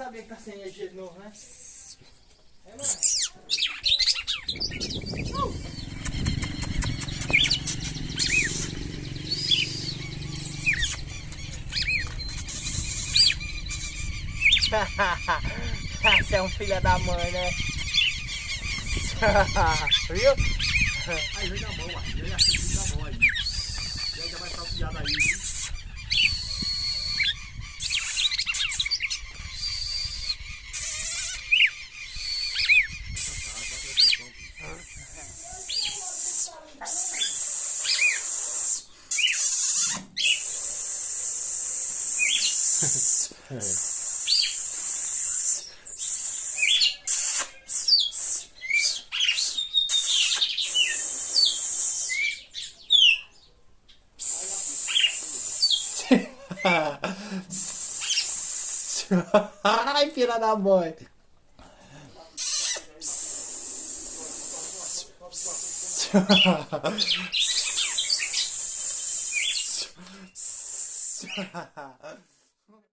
sabia que tá sem energia de novo, né? É, mano. Você é um filho da mãe, né? Viu? Aí vem na mão, aí vem a frente da mão aí. E aí já vai estar piado aí, viu? Ai, filha da mãe.